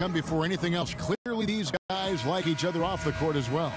come before anything else. Clearly, these guys like each other off the court as well.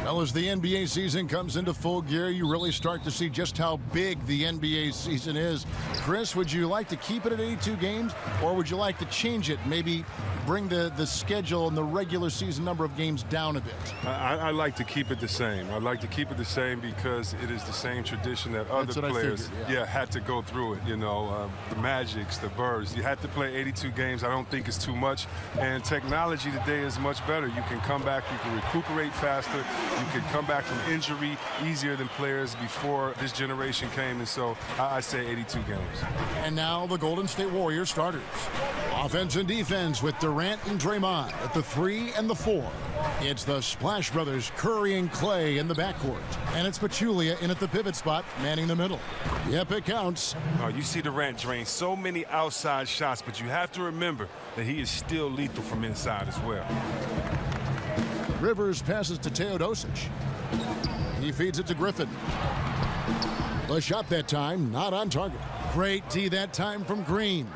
Well, as the NBA season comes into full gear, you really start to see just how big the NBA season is. Chris, would you like to keep it at 82 games, or would you like to change it, maybe bring the schedule and the regular season number of games down a bit? I like to keep it the same. I like to keep it the same because it is the same tradition that other players had to go through it. You know, the Magics, the Birds. You had to play 82 games. I don't think it's too much. And technology today is much better. You can come back, you can recuperate faster. You can come back from injury easier than players before this generation came, and so I say 82 games. And now the Golden State Warriors starters. Offense and defense with Durant and Draymond at the 3 and the 4. It's the Splash Brothers, Curry and Clay in the backcourt. And it's Pachulia in at the pivot spot, manning the middle. Yep, it counts. You see Durant drain so many outside shots, but you have to remember that he is still lethal from inside as well. Rivers passes to Teodosic. He feeds it to Griffin. The shot that time, not on target. Great D that time from Green.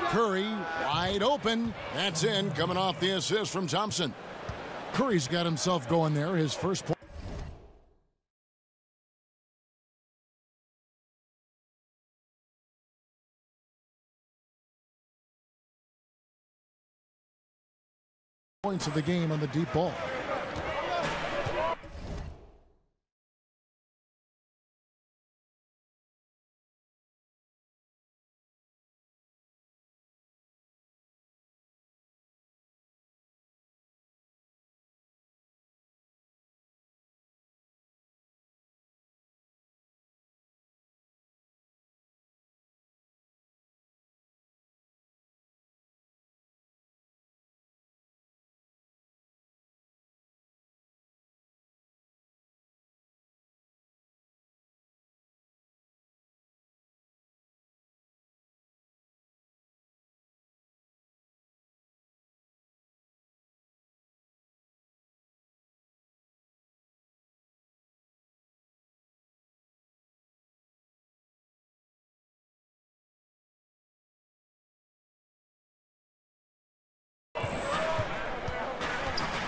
Curry wide open. That's in, coming off the assist from Thompson. Curry's got himself going there, his first point. Points of the game on the deep ball.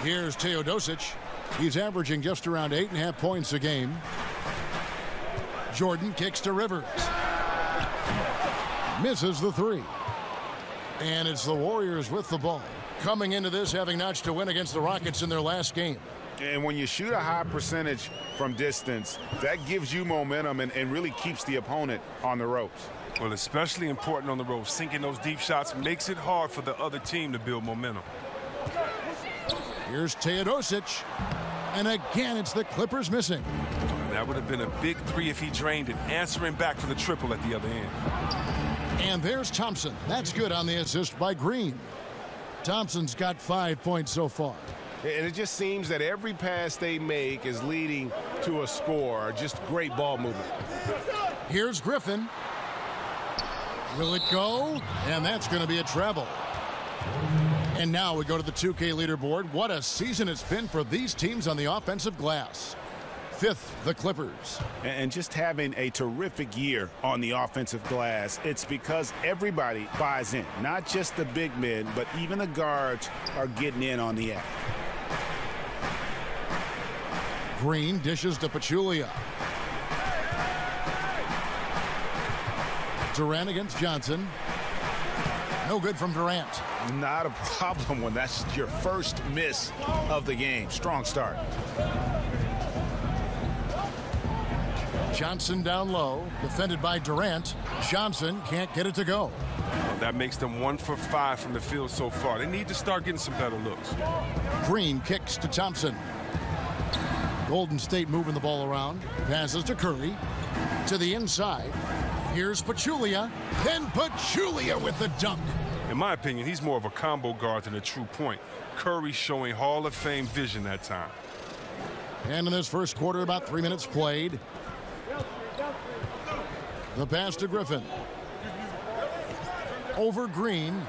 Here's Teodosic. He's averaging just around 8.5 points a game. Jordan kicks to Rivers. Misses the 3. And it's the Warriors with the ball. Coming into this having notched a win against the Rockets in their last game. And when you shoot a high percentage from distance, that gives you momentum and really keeps the opponent on the ropes. Well, especially important on the ropes. Sinking those deep shots makes it hard for the other team to build momentum. Here's Teodosic. And again, it's the Clippers missing. That would have been a big 3 if he drained it, answering back for the triple at the other end. And there's Thompson. That's good on the assist by Green. Thompson's got 5 points so far. And it just seems that every pass they make is leading to a score. Just great ball movement. Here's Griffin. Will it go? And that's going to be a treble. And now we go to the 2K leaderboard. What a season it's been for these teams on the offensive glass. 5th, the Clippers. And just having a terrific year on the offensive glass, it's because everybody buys in. Not just the big men, but even the guards are getting in on the act. Green dishes to Pachulia. Durant against Johnson. No good from Durant. Not a problem when that's your first miss of the game. Strong start. Johnson down low, defended by Durant. Johnson can't get it to go. That makes them 1 for 5 from the field so far. They need to start getting some better looks. Green kicks to Thompson. Golden State moving the ball around. Passes to Curry. To the inside. Here's Pachulia. Then Pachulia with the dunk. In my opinion, he's more of a combo guard than a true point. Curry showing Hall of Fame vision that time. And in this first quarter, about 3 minutes played. The pass to Griffin. Over Green.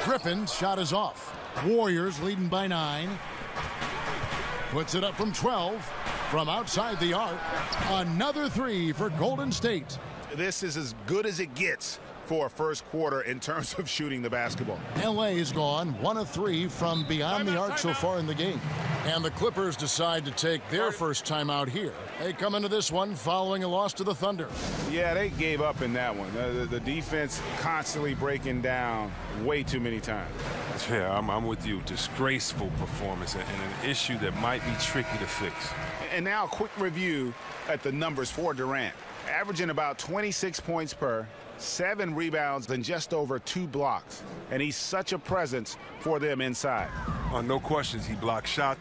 Griffin's shot is off. Warriors leading by 9. Puts it up from 12. From outside the arc. Another 3 for Golden State. This is as good as it gets for a first quarter in terms of shooting the basketball. LA is gone 1 of 3 from beyond the arc so far in the game. And the Clippers decide to take their first timeout here. They come into this one following a loss to the Thunder. Yeah, they gave up in that one. The defense constantly breaking down way too many times. Yeah, I'm with you. Disgraceful performance and an issue that might be tricky to fix. And now a quick review at the numbers for Durant. Averaging about 26 points per, 7 rebounds, and just over 2 blocks. And he's such a presence for them inside. No questions. He blocks shot.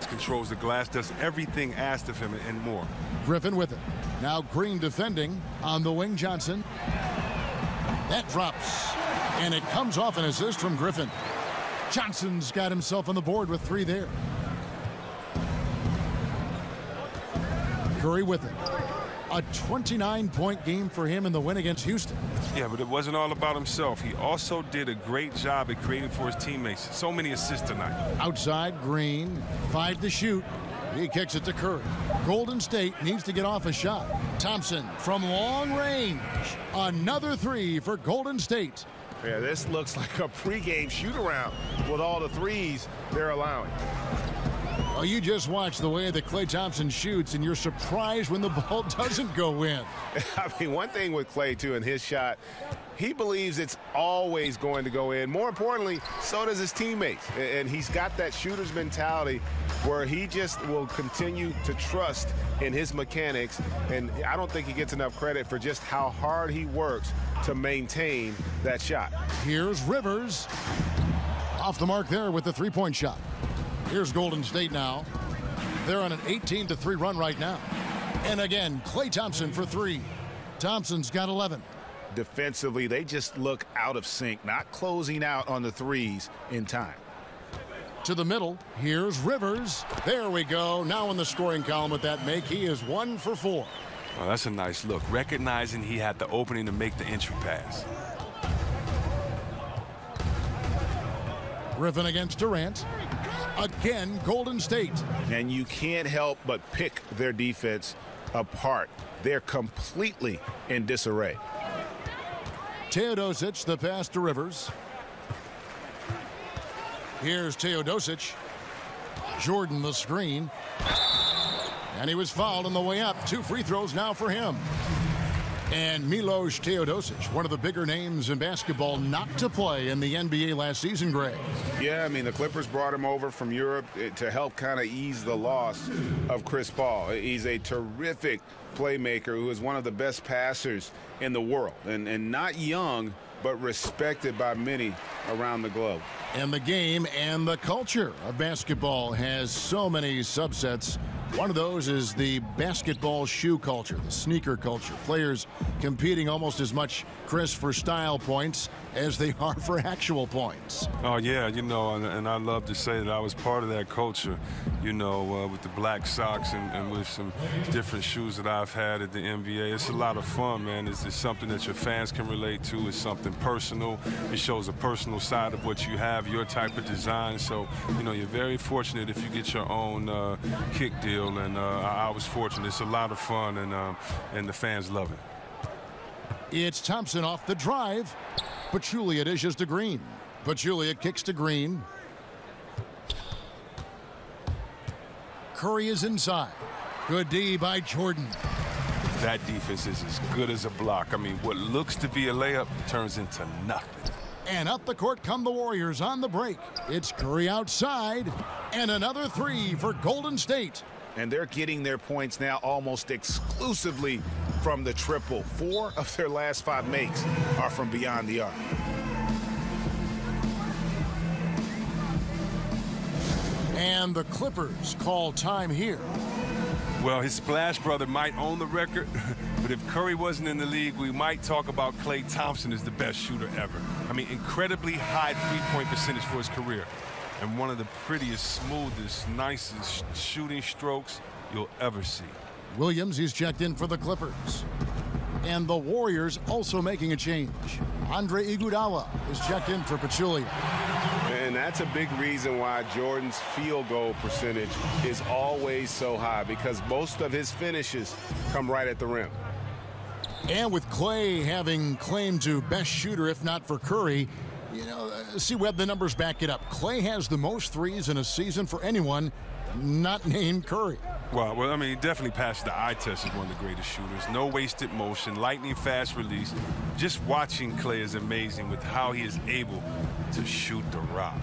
Controls the glass, does everything asked of him and more. Griffin with it. Now Green defending on the wing. Johnson. That drops. And it comes off an assist from Griffin. Johnson's got himself on the board with 3 there. Curry with it. A 29-point game for him in the win against Houston. Yeah, but it wasn't all about himself. He also did a great job at creating for his teammates. So many assists tonight. Outside, Green, 5 to shoot. He kicks it to Curry. Golden State needs to get off a shot. Thompson from long range. Another 3 for Golden State. Yeah, this looks like a pregame shoot-around with all the threes they're allowing. Well, you just watch the way that Klay Thompson shoots, and you're surprised when the ball doesn't go in. I mean, one thing with Klay, too, in his shot, he believes it's always going to go in. More importantly, so does his teammates. And he's got that shooter's mentality where he just will continue to trust in his mechanics. And I don't think he gets enough credit for just how hard he works to maintain that shot. Here's Rivers. Off the mark there with the three-point shot. Here's Golden State now. They're on an 18-3 run right now. And again, Klay Thompson for 3. Thompson's got 11. Defensively, they just look out of sync, not closing out on the threes in time. To the middle, here's Rivers. There we go. Now in the scoring column with that make, he is 1 for 4. Oh, that's a nice look, recognizing he had the opening to make the entry pass. Griffin against Durant. Again, Golden State. And you can't help but pick their defense apart. They're completely in disarray. Teodosic, the pass to Rivers. Here's Teodosic. Jordan the screen. And he was fouled on the way up. 2 free throws now for him. And Milos Teodosic, one of the bigger names in basketball not to play in the NBA last season, Greg. Yeah, I mean, the Clippers brought him over from Europe to help kind of ease the loss of Chris Paul. He's a terrific playmaker who is one of the best passers in the world. And not young, but respected by many around the globe. And the game and the culture of basketball has so many subsets. One of those is the basketball shoe culture, the sneaker culture. Players competing almost as much, Chris, for style points as they are for actual points. Oh, yeah, you know, and I love to say that I was part of that culture, you know, with the black socks and with some different shoes that I've had at the NBA. It's a lot of fun, man. It's something that your fans can relate to. It's something personal. It shows a personal side of what you have, your type of design. So, you know, you're very fortunate if you get your own kick deal. And I was fortunate. It's a lot of fun, and the fans love it. It's Thompson off the drive. Pachulia dishes to Green. Pachulia kicks to Green. Curry is inside. Good D by Jordan. That defense is as good as a block. I mean, what looks to be a layup turns into nothing. And up the court come the Warriors on the break. It's Curry outside. And another 3 for Golden State. And they're getting their points now almost exclusively from the triple. 4 of their last 5 makes are from beyond the arc. And the Clippers call time here. Well, his Splash brother might own the record, but if Curry wasn't in the league, we might talk about Klay Thompson as the best shooter ever. I mean, incredibly high three-point percentage for his career. And one of the prettiest, smoothest, nicest shooting strokes you'll ever see. Williams, he's checked in for the Clippers. And the Warriors also making a change. Andre Iguodala is checked in for Pachulia. And that's a big reason why Jordan's field goal percentage is always so high, because most of his finishes come right at the rim. And with Clay having claim to best shooter, if not for Curry, you know, see Webb, the numbers back it up. Clay has the most threes in a season for anyone not named Curry. Well, I mean, he definitely passed the eye test as one of the greatest shooters. No wasted motion, lightning fast release. Just watching Clay is amazing with how he is able to shoot the rock.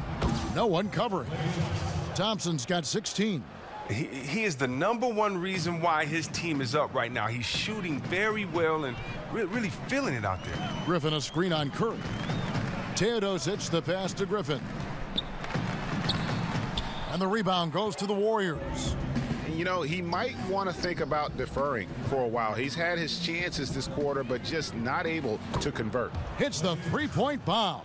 No one covering. Thompson's got 16. He is the #1 reason why his team is up right now. He's shooting very well and really feeling it out there. Griffin a screen on Curry. Teodosic the pass to Griffin. And the rebound goes to the Warriors. You know, he might want to think about deferring for a while. He's had his chances this quarter, but just not able to convert. Hits the three-point bomb.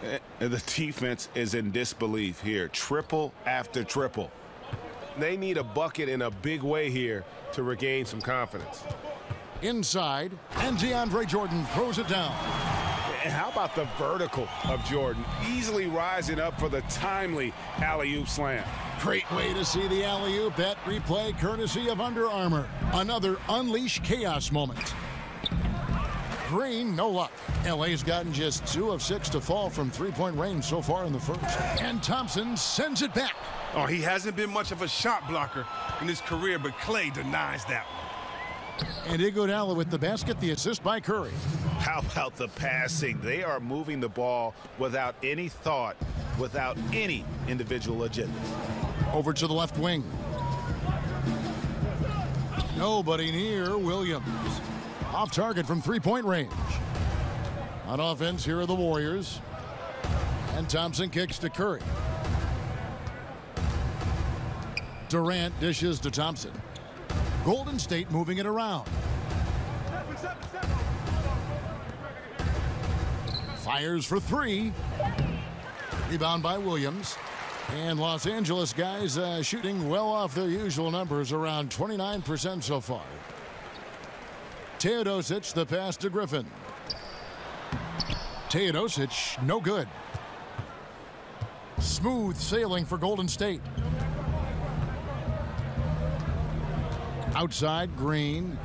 And the defense is in disbelief here. Triple after triple. They need a bucket in a big way here to regain some confidence. Inside, and DeAndre Jordan throws it down. And how about the vertical of Jordan, easily rising up for the timely alley-oop slam. Great way to see the alley-oop. That replay courtesy of Under Armour. Another unleash chaos moment. Green, no luck. LA's gotten just 2 of 6 to fall from three-point range so far in the first. And Thompson sends it back. Oh, he hasn't been much of a shot blocker in his career, but Clay denies that one. And Iguodala with the basket, the assist by Curry. How about the passing? They are moving the ball without any thought, without any individual agenda. Over to the left wing. Nobody near Williams. Off target from three-point range. On offense, here are the Warriors. And Thompson kicks to Curry. Durant dishes to Thompson. Golden State moving it around. Fires for 3. Rebound by Williams. And Los Angeles guys shooting well off their usual numbers, around 29% so far. Teodosic the pass to Griffin. Teodosic no good. Smooth sailing for Golden State. Outside, Green.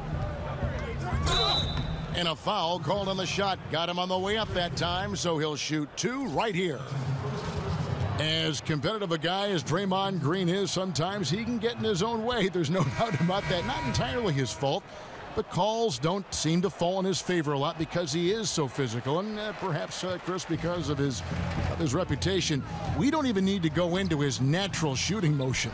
And a foul called on the shot. Got him on the way up that time, so he'll shoot 2 right here. As competitive a guy as Draymond Green is, sometimes he can get in his own way. There's no doubt about that. Not entirely his fault, but calls don't seem to fall in his favor a lot because he is so physical, and perhaps, Chris, because of his reputation. We don't even need to go into his natural shooting motion.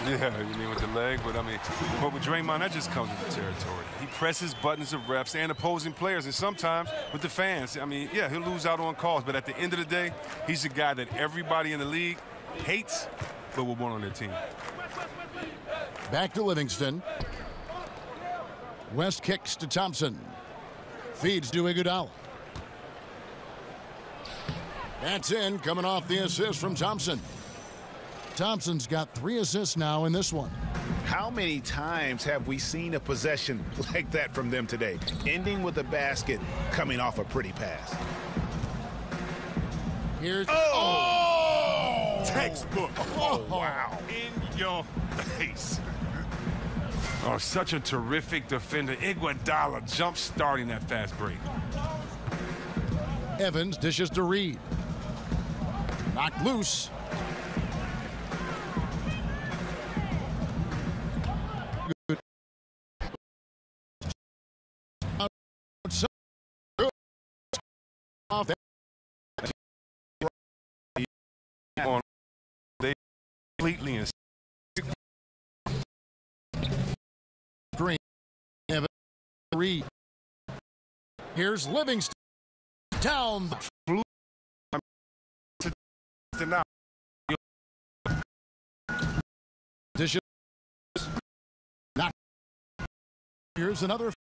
Yeah, you mean with the leg, but with Draymond, that just comes with the territory. He presses buttons of refs and opposing players, and sometimes with the fans. I mean, yeah, he'll lose out on calls, but at the end of the day, he's a guy that everybody in the league hates, but will want on their team. Back to Livingston. West kicks to Thompson. Feeds to Iguodala. That's in, coming off the assist from Thompson. Thompson's got 3 assists now in this one. How many times have we seen a possession like that from them today, ending with a basket coming off a pretty pass? Here's textbook. Oh, wow. In your face. Oh, such a terrific defender. Iguodala jump starting that fast break. Evans dishes to Reed. Knocked loose. Off that. They completely in Green. Evans. Reed. Here's Livingston. Down. Dishes. Not. Here's another.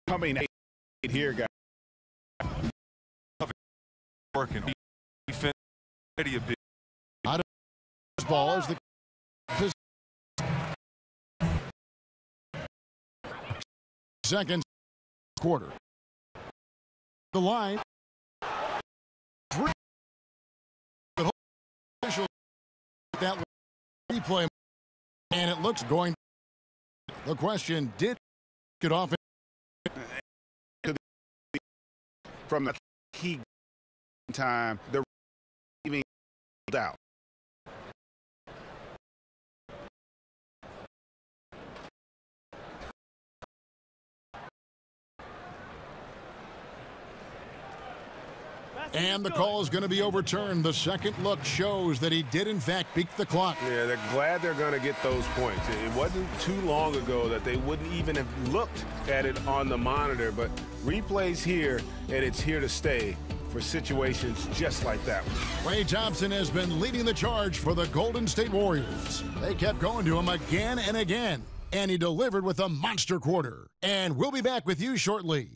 Coming here, guys. Working. a big. Out of his ball is the second quarter. The line. That replay, and it looks going. The question, did get off from the key time, the receiving out. And the call is going to be overturned. The second look shows that he did, in fact, beat the clock. Yeah, they're glad they're going to get those points. It wasn't too long ago that they wouldn't even have looked at it on the monitor, but replay's here, and it's here to stay for situations just like that one. Ray Thompson has been leading the charge for the Golden State Warriors. They kept going to him again and again, and he delivered with a monster quarter. And we'll be back with you shortly.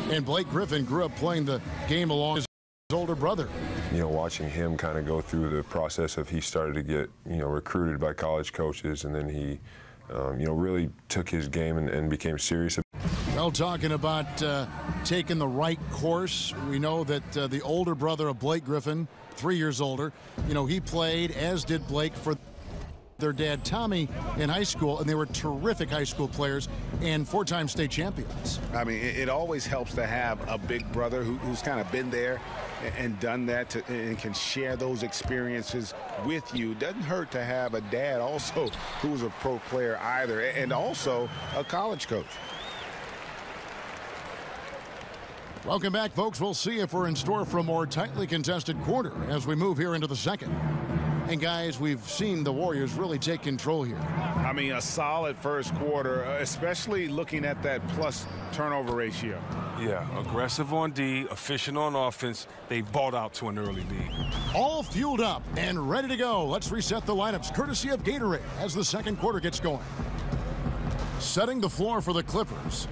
And Blake Griffin grew up playing the game along his older brother. You know, watching him kind of go through the process of he started to get, recruited by college coaches, and then he, really took his game and became serious. Well, talking about taking the right course, we know that the older brother of Blake Griffin, 3 years older, he played, as did Blake, for their dad Tommy in high school, and they were terrific high school players and four-time state champions. I mean, it always helps to have a big brother who's kind of been there and done that and can share those experiences with you. Doesn't hurt to have a dad also who's a pro player either, and also a college coach. Welcome back, folks. We'll see if we're in store for a more tightly contested quarter as we move here into the second. And, guys, we've seen the Warriors really take control here. I mean, a solid first quarter, especially looking at that plus turnover ratio. Yeah, aggressive on D, efficient on offense. They've bought out to an early lead. All fueled up and ready to go. Let's reset the lineups, courtesy of Gatorade, as the second quarter gets going. Setting the floor for the Clippers.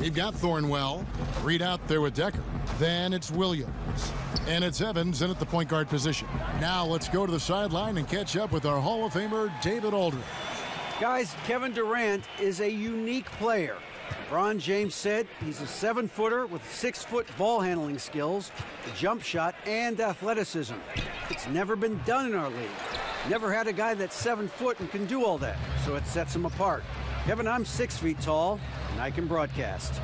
We've got Thornwell, Reed out there with Decker. Then it's Williams. And it's Evans in at the point guard position. Now let's go to the sideline and catch up with our Hall of Famer, David Aldridge. Guys, Kevin Durant is a unique player. LeBron James said he's a 7-footer with 6-foot ball handling skills, a jump shot, and athleticism. It's never been done in our league. Never had a guy that's 7 foot and can do all that, so it sets him apart. Kevin, I'm 6 feet tall, and I can broadcast.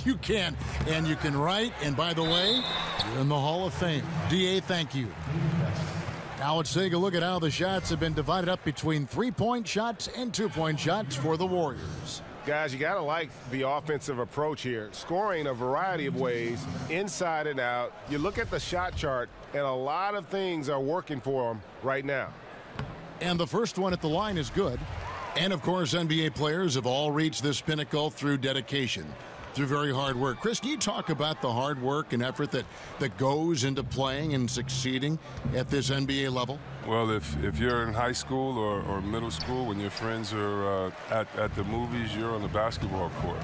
You can, and you can write, and by the way, you're in the Hall of Fame. DA, thank you. Now let's take a look at how the shots have been divided up between 3-point shots and 2-point shots for the Warriors. Guys, you got to like the offensive approach here. Scoring a variety of ways, inside and out. You look at the shot chart, and a lot of things are working for them right now. And the first one at the line is good. And, of course, NBA players have all reached this pinnacle through dedication, through very hard work. Chris, can you talk about the hard work and effort that goes into playing and succeeding at this NBA level? Well, if you're in high school or middle school, when your friends are at the movies, you're on the basketball court.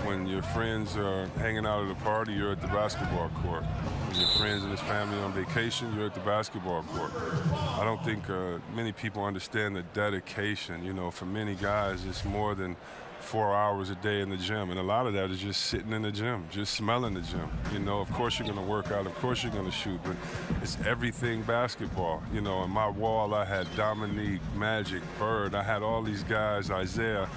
When your friends are hanging out at a party, you're at the basketball court. When your friends and his family on vacation, you're at the basketball court. I don't think many people understand the dedication. You know, for many guys, it's more than 4 hours a day in the gym, and a lot of that is just sitting in the gym, just smelling the gym. You know, of course you're going to work out, of course you're going to shoot, but it's everything basketball. You know, on my wall I had Dominique, Magic, Bird. I had all these guys, Isaiah,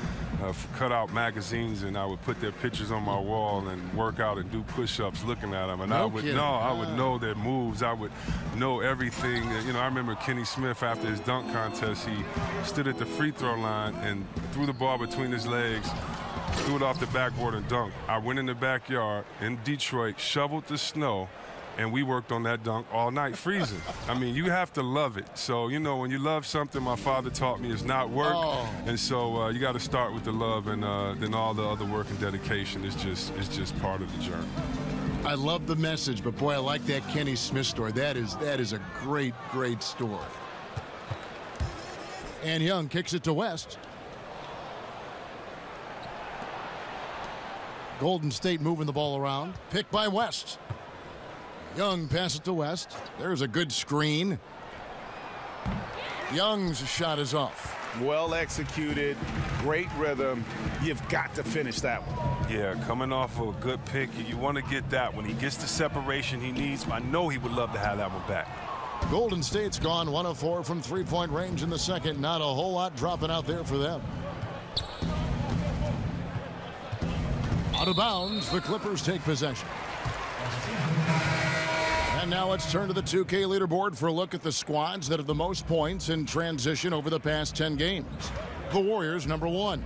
cut out magazines, and I would put their pictures on my wall and work out and do push-ups looking at them. And I would know their moves. I would know everything. You know, I remember Kenny Smith after his dunk contest. He stood at the free throw line and threw the ball between his legs, threw it off the backboard and dunked. I went in the backyard in Detroit, shoveled the snow, and we worked on that dunk all night, freezing. I mean, you have to love it. So, you know, when you love something, my father taught me, it's not work. And so you got to start with the love, and then all the other work and dedication is just part of the journey. I love the message, but boy, I like that Kenny Smith story. That is a great, great story. And Young kicks it to West. Golden State moving the ball around. Picked by West. Young passes to West. There's a good screen. Young's shot is off. Well executed, great rhythm. You've got to finish that one. Yeah, coming off of a good pick, you want to get that. When he gets the separation he needs, I know he would love to have that one back. Golden State's gone 1 of 4 from three-point range in the second. Not a whole lot dropping out there for them. Out of bounds, the Clippers take possession. And now let's turn to the 2K leaderboard for a look at the squads that have the most points in transition over the past 10 games. The Warriors, number 1.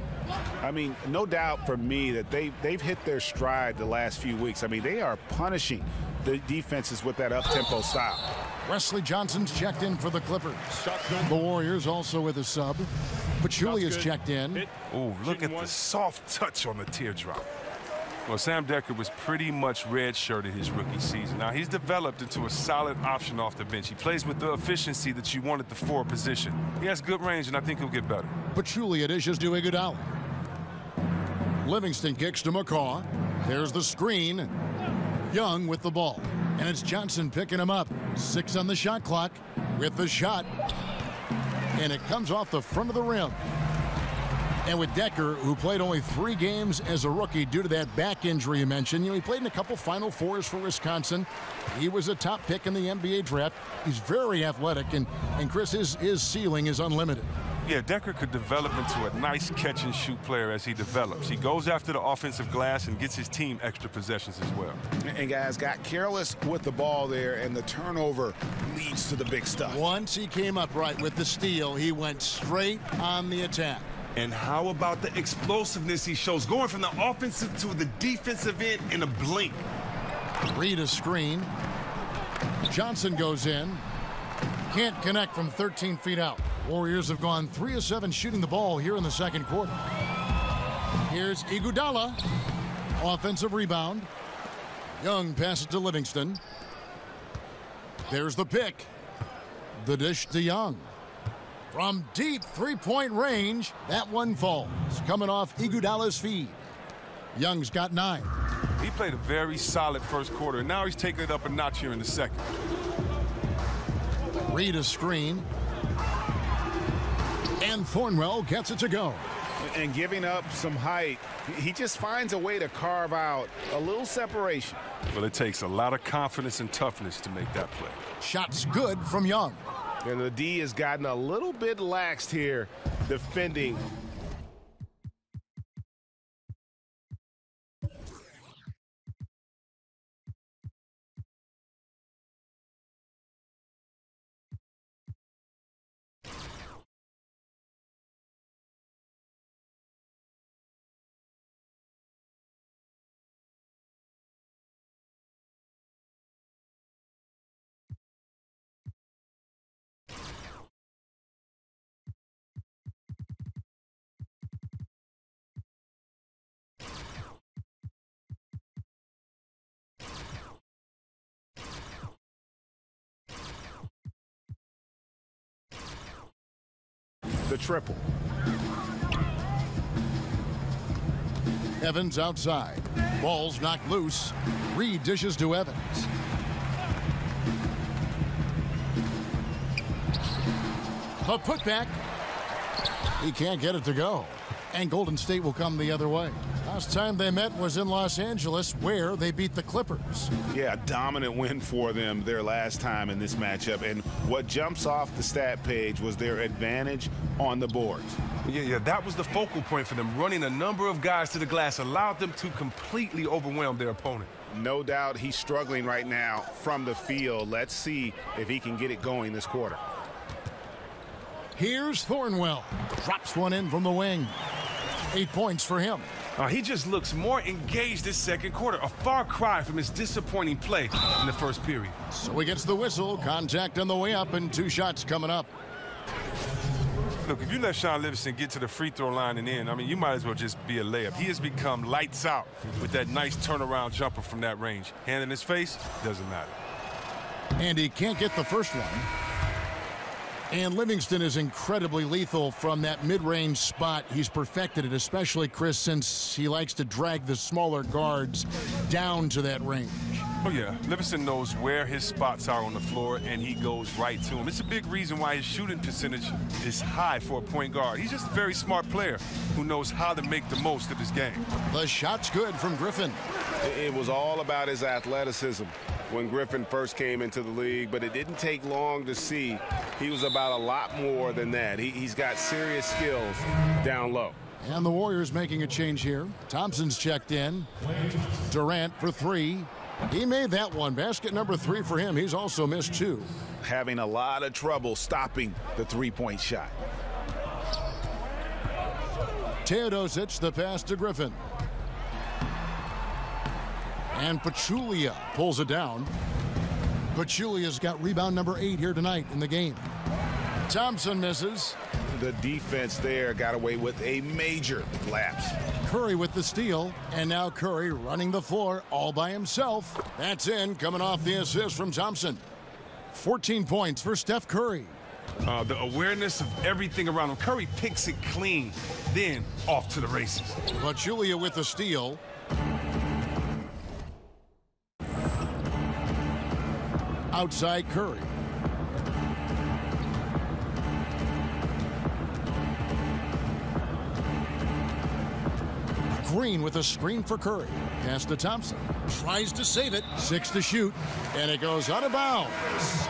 I mean, no doubt for me that they've hit their stride the last few weeks. I mean, they are punishing the defenses with that up-tempo style. Wesley Johnson's checked in for the Clippers. The Warriors also with a sub. Patchouli is checked in. Oh, look at the soft touch on the teardrop. Well, Sam Dekker was pretty much red-shirted his rookie season. Now, he's developed into a solid option off the bench. He plays with the efficiency that you want at the 4 position. He has good range, and I think he'll get better. Patchouli it is just to Iguodala. Livingston kicks to McCaw. There's the screen. Young with the ball. And it's Johnson picking him up. 6 on the shot clock with the shot. And it comes off the front of the rim. And with Dekker, who played only 3 games as a rookie due to that back injury you mentioned, he played in a couple Final Fours for Wisconsin. He was a top pick in the NBA draft. He's very athletic, and Chris, his ceiling is unlimited. Yeah, Dekker could develop into a nice catch-and-shoot player as he develops. He goes after the offensive glass and gets his team extra possessions as well. And guys, got careless with the ball there, and the turnover leads to the big stuff. Once he came up right with the steal, he went straight on the attack. And how about the explosiveness he shows, going from the offensive to the defensive end in a blink. Read a screen. Johnson goes in. Can't connect from 13 feet out. Warriors have gone 3 of 7 shooting the ball here in the second quarter. Here's Iguodala. Offensive rebound. Young passes to Livingston. There's the pick. The dish to Young. From deep 3-point range, that one falls. Coming off Iguodala's feed. Young's got 9. He played a very solid first quarter, and now he's taking it up a notch here in the second. Read a screen. And Thornwell gets it to go. And giving up some height, he just finds a way to carve out a little separation. Well, it takes a lot of confidence and toughness to make that play. Shot's good from Young. And the D has gotten a little bit laxed here defending. The triple. Evans outside. Ball's knocked loose. Reed dishes to Evans. A putback. He can't get it to go. And Golden State will come the other way. Last time they met was in Los Angeles, where they beat the Clippers. Yeah, a dominant win for them their last time in this matchup. And what jumps off the stat page was their advantage on the boards. Yeah, that was the focal point for them. Running a number of guys to the glass allowed them to completely overwhelm their opponent. No doubt he's struggling right now from the field. Let's see if he can get it going this quarter. Here's Thornwell. Drops one in from the wing. 8 points for him. He just looks more engaged this second quarter. A far cry from his disappointing play in the first period. So he gets the whistle. Contact on the way up and 2 shots coming up. Look, if you let Sean Livingston get to the free throw line and in, I mean, you might as well just be a layup. He has become lights out with that nice turnaround jumper from that range. Hand in his face, doesn't matter. And he can't get the first one. And Livingston is incredibly lethal from that mid-range spot. He's perfected it, especially, Chris, since he likes to drag the smaller guards down to that range. Oh, yeah. Livingston knows where his spots are on the floor, and he goes right to them. It's a big reason why his shooting percentage is high for a point guard. He's just a very smart player who knows how to make the most of his game. The shot's good from Griffin. It was all about his athleticism when Griffin first came into the league, but it didn't take long to see he was about a lot more than that. He's got serious skills down low. And the Warriors making a change here. Thompson's checked in. Durant for three. He made that one. Basket number 3 for him. He's also missed 2. Having a lot of trouble stopping the three-point shot. Teodosic, the pass to Griffin. And Pachulia pulls it down. Pachulia's got rebound number 8 here tonight in the game. Thompson misses. The defense there got away with a major lapse. Curry with the steal, and now Curry running the floor all by himself. That's in, coming off the assist from Thompson. 14 points for Steph Curry. The awareness of everything around him. Curry picks it clean, then off to the races. Pachulia with the steal. Outside Curry. Green with a screen for Curry. Pass to Thompson. Tries to save it. 6 to shoot. And it goes out of bounds.